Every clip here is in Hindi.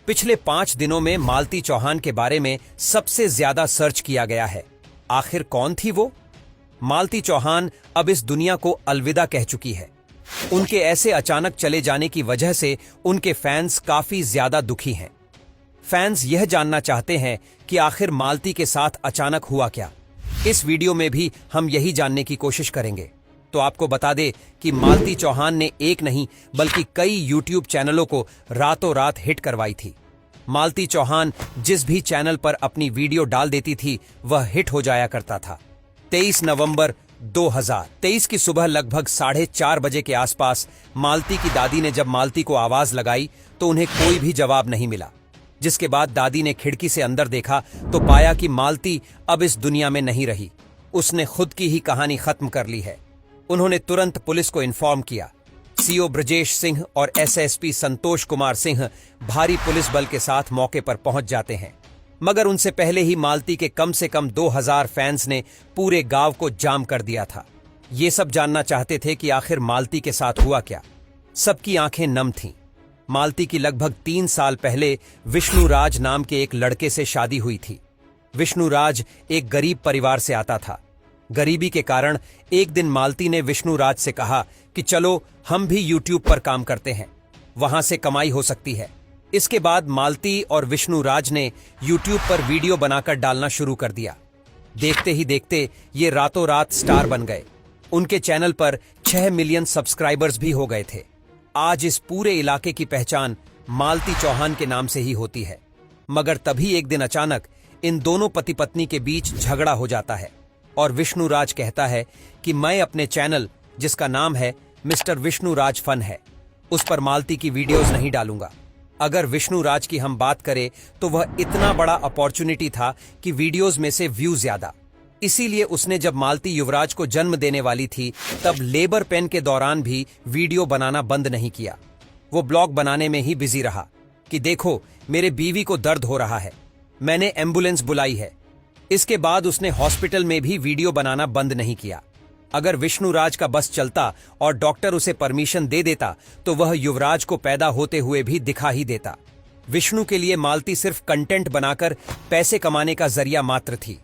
पिछले 5 दिनों में मालती चौहान के बारे में सबसे ज्यादा सर्च किया गया है। आखिर कौन थी वो? मालती चौहान अब इस दुनिया को अलविदा कह चुकी है। उनके ऐसे अचानक चले जाने की वजह से उनके फैंस काफी ज्यादा दुखी हैं। फैंस यह जानना चाहते हैं कि आखिर मालती के साथ अचानक हुआ क्या। इस वीडियो में भी हम यही जानने की कोशिश करेंगे। तो आपको बता दें कि मालती चौहान ने एक नहीं बल्कि कई यूट्यूब चैनलों को रातों रात हिट करवाई थी। मालती चौहान जिस भी चैनल पर अपनी वीडियो डाल देती थी वह हिट हो जाया करता था। 23 नवंबर 2023 की सुबह लगभग 4:30 बजे के आसपास मालती की दादी ने जब मालती को आवाज लगाई तो उन्हें कोई भी जवाब नहीं मिला। जिसके बाद दादी ने खिड़की से अंदर देखा तो पाया कि मालती अब इस दुनिया में नहीं रही। उसने खुद की ही कहानी खत्म कर ली है। उन्होंने तुरंत पुलिस को इन्फॉर्म किया। सीओ ब्रजेश सिंह और एसएसपी संतोष कुमार सिंह भारी पुलिस बल के साथ मौके पर पहुंच जाते हैं, मगर उनसे पहले ही मालती के कम से कम 2000 फैंस ने पूरे गांव को जाम कर दिया था। ये सब जानना चाहते थे कि आखिर मालती के साथ हुआ क्या। सबकी आंखें नम थीं। मालती की लगभग 3 साल पहले विष्णु राज नाम के एक लड़के से शादी हुई थी। विष्णु राज एक गरीब परिवार से आता था। गरीबी के कारण एक दिन मालती ने विष्णु राज से कहा कि चलो हम भी यूट्यूब पर काम करते हैं, वहां से कमाई हो सकती है। इसके बाद मालती और विष्णु राज ने यूट्यूब पर वीडियो बनाकर डालना शुरू कर दिया। देखते ही देखते ये रातों रात स्टार बन गए। उनके चैनल पर 6 मिलियन सब्सक्राइबर्स भी हो गए थे। आज इस पूरे इलाके की पहचान मालती चौहान के नाम से ही होती है। मगर तभी एक दिन अचानक इन दोनों पति पत्नी के बीच झगड़ा हो जाता है और विष्णु राज कहता है कि मैं अपने चैनल, जिसका नाम है मिस्टर विष्णु राज फन है, उस पर मालती की वीडियोस नहीं डालूंगा। अगर विष्णु राज की हम बात करें तो वह इतना बड़ा अपॉर्चुनिटी था कि वीडियोस में से व्यू ज्यादा। इसीलिए उसने जब मालती युवराज को जन्म देने वाली थी तब लेबर पेन के दौरान भी वीडियो बनाना बंद नहीं किया। वो ब्लॉग बनाने में ही बिजी रहा कि देखो मेरे बीवी को दर्द हो रहा है, मैंने एम्बुलेंस बुलाई है। इसके बाद उसने हॉस्पिटल में भी वीडियो बनाना बंद नहीं किया। अगर विष्णु राज का बस चलता और डॉक्टर उसे परमिशन दे देता तो वह युवराज को पैदा होते हुए भी दिखा ही देता। विष्णु के लिए मालती सिर्फ कंटेंट बनाकर पैसे कमाने का जरिया मात्र थी।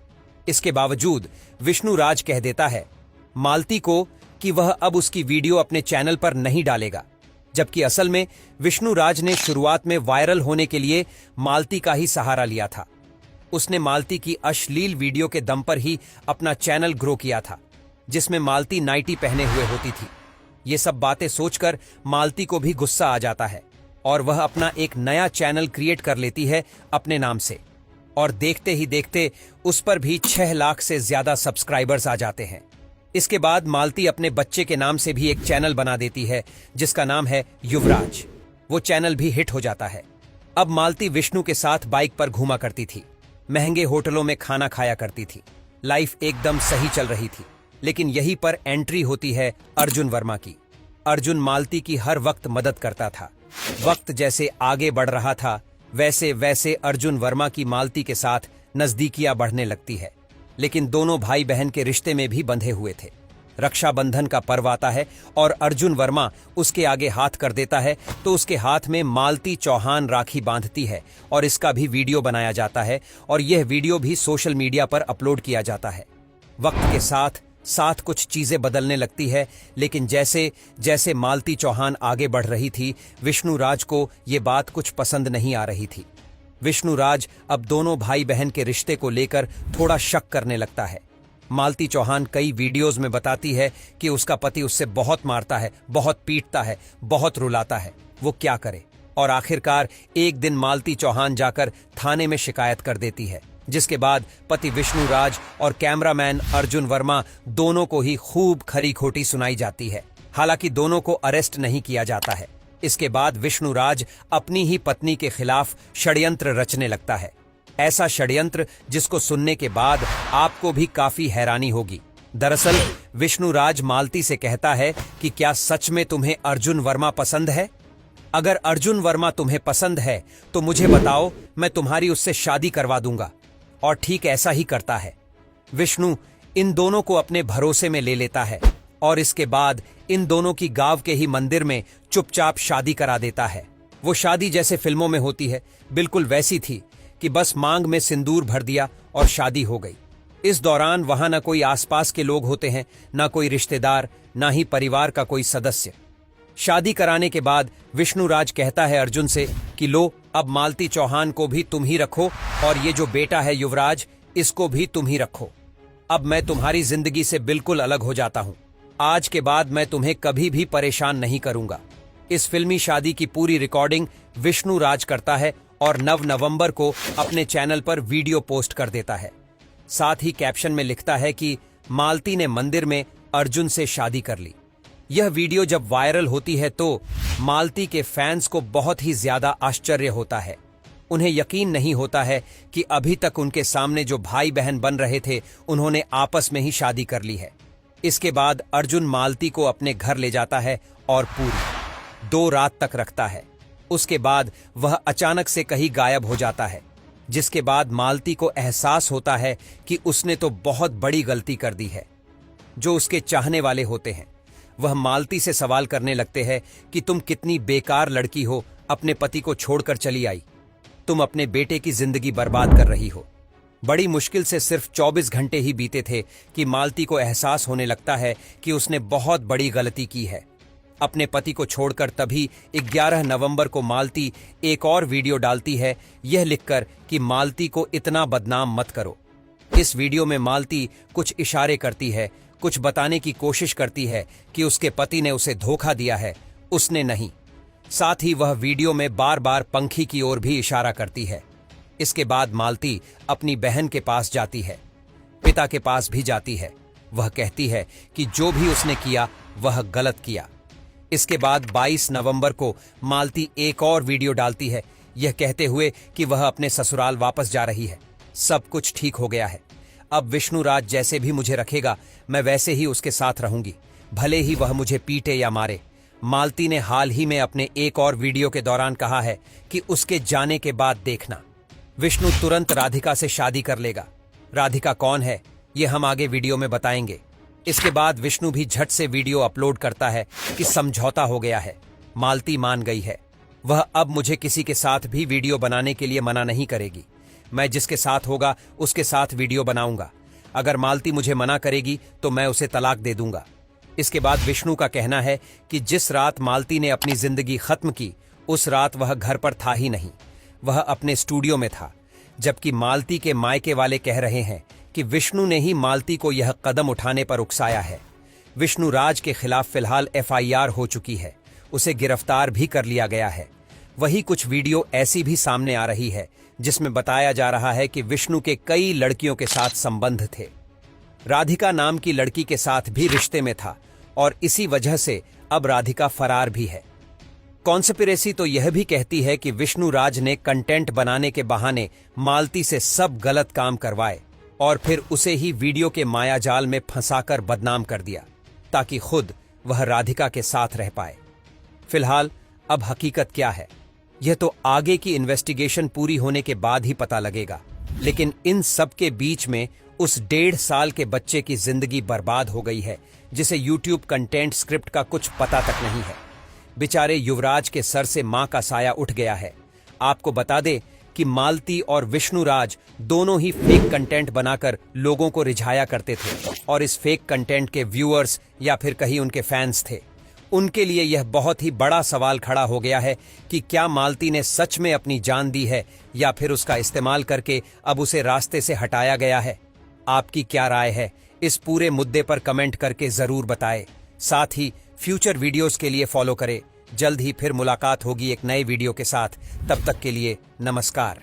इसके बावजूद विष्णु राज कह देता है मालती को कि वह अब उसकी वीडियो अपने चैनल पर नहीं डालेगा, जबकि असल में विष्णु राज ने शुरुआत में वायरल होने के लिए मालती का ही सहारा लिया था। उसने मालती की अश्लील वीडियो के दम पर ही अपना चैनल ग्रो किया था, जिसमें मालती नाइटी पहने हुए होती थी। ये सब बातें सोचकर मालती को भी गुस्सा आ जाता है और वह अपना एक नया चैनल क्रिएट कर लेती है अपने नाम से। और देखते ही देखते उस पर भी 6 लाख से ज्यादा सब्सक्राइबर्स आ जाते हैं। इसके बाद मालती अपने बच्चे के नाम से भी एक चैनल बना देती है जिसका नाम है युवराज। वो चैनल भी हिट हो जाता है। अब मालती विष्णु के साथ बाइक पर घूमा करती थी, महंगे होटलों में खाना खाया करती थी। लाइफ एकदम सही चल रही थी। लेकिन यहीं पर एंट्री होती है अर्जुन वर्मा की। अर्जुन मालती की हर वक्त मदद करता था। वक्त जैसे आगे बढ़ रहा था वैसे वैसे अर्जुन वर्मा की मालती के साथ नजदीकियां बढ़ने लगती है। लेकिन दोनों भाई बहन के रिश्ते में भी बंधे हुए थे। रक्षाबंधन का पर्व आता है और अर्जुन वर्मा उसके आगे हाथ कर देता है तो उसके हाथ में मालती चौहान राखी बांधती है और इसका भी वीडियो बनाया जाता है और यह वीडियो भी सोशल मीडिया पर अपलोड किया जाता है। वक्त के साथ साथ कुछ चीजें बदलने लगती है, लेकिन जैसे जैसे मालती चौहान आगे बढ़ रही थी विष्णु राज को ये बात कुछ पसंद नहीं आ रही थी। विष्णु राज अब दोनों भाई बहन के रिश्ते को लेकर थोड़ा शक करने लगता है। मालती चौहान कई वीडियोज में बताती है कि उसका पति उससे बहुत मारता है, बहुत पीटता है, बहुत रुलाता है। वो क्या करे? और आखिरकार एक दिन मालती चौहान जाकर थाने में शिकायत कर देती है, जिसके बाद पति विष्णु राज और कैमरामैन अर्जुन वर्मा दोनों को ही खूब खरी खोटी सुनाई जाती है। हालांकि दोनों को अरेस्ट नहीं किया जाता है। इसके बाद विष्णु राज अपनी ही पत्नी के खिलाफ षड्यंत्र रचने लगता है। ऐसा षड्यंत्र जिसको सुनने के बाद आपको भी काफी हैरानी होगी। दरअसल विष्णु राज मालती से कहता है कि क्या सच में तुम्हें अर्जुन वर्मा पसंद है? अगर अर्जुन वर्मा तुम्हें पसंद है तो मुझे बताओ, मैं तुम्हारी उससे शादी करवा दूंगा। और ठीक ऐसा ही करता है। विष्णु इन दोनों को अपने भरोसे में ले लेता है और इसके बाद इन दोनों की गांव के ही मंदिर में चुपचाप शादी करा देता है। वो शादी जैसे फिल्मों में होती है बिल्कुल वैसी थी कि बस मांग में सिंदूर भर दिया और शादी हो गई। इस दौरान वहां न कोई आसपास के लोग होते हैं, न कोई रिश्तेदार, न ही परिवार का कोई सदस्य। शादी कराने के बाद विष्णुराज कहता है अर्जुन से कि लो, अब मालती चौहान को भी तुम ही रखो और ये जो बेटा है युवराज, इसको भी तुम ही रखो। अब मैं तुम्हारी जिंदगी से बिल्कुल अलग हो जाता हूं। आज के बाद मैं तुम्हें कभी भी परेशान नहीं करूंगा। इस फिल्मी शादी की पूरी रिकॉर्डिंग विष्णुराज करता है और 9 नवंबर को अपने चैनल पर वीडियो पोस्ट कर देता है। साथ ही कैप्शन में लिखता है कि मालती ने मंदिर में अर्जुन से शादी कर ली। यह वीडियो जब वायरल होती है तो मालती के फैंस को बहुत ही ज्यादा आश्चर्य होता है। उन्हें यकीन नहीं होता है कि अभी तक उनके सामने जो भाई बहन बन रहे थे, उन्होंने आपस में ही शादी कर ली है। इसके बाद अर्जुन मालती को अपने घर ले जाता है और पूरी 2 रात तक रखता है। उसके बाद वह अचानक से कहीं गायब हो जाता है, जिसके बाद मालती को एहसास होता है कि उसने तो बहुत बड़ी गलती कर दी है। जो उसके चाहने वाले होते हैं वह मालती से सवाल करने लगते हैं कि तुम कितनी बेकार लड़की हो, अपने पति को छोड़कर चली आई। तुम अपने बेटे की जिंदगी बर्बाद कर रही हो। बड़ी मुश्किल से सिर्फ 24 घंटे ही बीते थे कि मालती को एहसास होने लगता है कि उसने बहुत बड़ी गलती की है। अपने पति को छोड़कर तभी 11 नवंबर को मालती एक और वीडियो डालती है, यह लिखकर कि मालती को इतना बदनाम मत करो। इस वीडियो में मालती कुछ इशारे करती है, कुछ बताने की कोशिश करती है कि उसके पति ने उसे धोखा दिया है, उसने नहीं। साथ ही वह वीडियो में बार बार पंखी की ओर भी इशारा करती है। इसके बाद मालती अपनी बहन के पास जाती है, पिता के पास भी जाती है। वह कहती है कि जो भी उसने किया वह गलत किया। इसके बाद 22 नवंबर को मालती एक और वीडियो डालती है, यह कहते हुए कि वह अपने ससुराल वापस जा रही है। सब कुछ ठीक हो गया है। अब विष्णुराज जैसे भी मुझे रखेगा, मैं वैसे ही उसके साथ रहूंगी, भले ही वह मुझे पीटे या मारे। मालती ने हाल ही में अपने एक और वीडियो के दौरान कहा है कि उसके जाने के बाद देखना, विष्णु तुरंत राधिका से शादी कर लेगा। राधिका कौन है, ये हम आगे वीडियो में बताएंगे। इसके बाद विष्णु भी झट से वीडियो अपलोड करता है कि समझौता हो गया है, मालती मान गई है। वह अब मुझे किसी के साथ भी वीडियो बनाने के लिए मना नहीं करेगी। मैं जिसके साथ होगा उसके साथ वीडियो बनाऊंगा। अगर मालती मुझे मना करेगी तो मैं उसे तलाक दे दूंगा। इसके बाद विष्णु का कहना है कि जिस रात मालती ने अपनी जिंदगी खत्म की, उस रात वह घर पर था ही नहीं, वह अपने स्टूडियो में था। जबकि मालती के मायके वाले कह रहे हैं कि विष्णु ने ही मालती को यह कदम उठाने पर उकसाया है। विष्णुराज के खिलाफ फिलहाल FIR हो चुकी है, उसे गिरफ्तार भी कर लिया गया है। वही कुछ वीडियो ऐसी भी सामने आ रही है जिसमें बताया जा रहा है कि विष्णु के कई लड़कियों के साथ संबंध थे। राधिका नाम की लड़की के साथ भी रिश्ते में था और इसी वजह से अब राधिका फरार भी है। कॉन्स्पिरेसी तो यह भी कहती है कि विष्णुराज ने कंटेंट बनाने के बहाने मालती से सब गलत काम करवाए और फिर उसे ही वीडियो के मायाजाल में फंसाकर बदनाम कर दिया ताकि खुद वह राधिका के साथ रह पाए। फिलहाल अब हकीकत क्या है, यह तो आगे की इन्वेस्टिगेशन पूरी होने के बाद ही पता लगेगा। लेकिन इन सब के बीच में उस 1.5 साल के बच्चे की जिंदगी बर्बाद हो गई है, जिसे यूट्यूब कंटेंट स्क्रिप्ट का कुछ पता तक नहीं है। बेचारे युवराज के सर से मां का साया उठ गया है। आपको बता दें कि मालती और विष्णुराज दोनों ही फेक कंटेंट बनाकर लोगों को रिझाया करते थे और इस फेक कंटेंट के व्यूअर्स या फिर कहीं उनके फैंस थे। उनके लिए यह बहुत ही बड़ा सवाल खड़ा हो गया है कि क्या मालती ने सच में अपनी जान दी है या फिर उसका इस्तेमाल करके अब उसे रास्ते से हटाया गया है। आपकी क्या राय है, इस पूरे मुद्दे पर कमेंट करके जरूर बताएं। साथ ही फ्यूचर वीडियोस के लिए फॉलो करें। जल्द ही फिर मुलाकात होगी एक नए वीडियो के साथ। तब तक के लिए नमस्कार।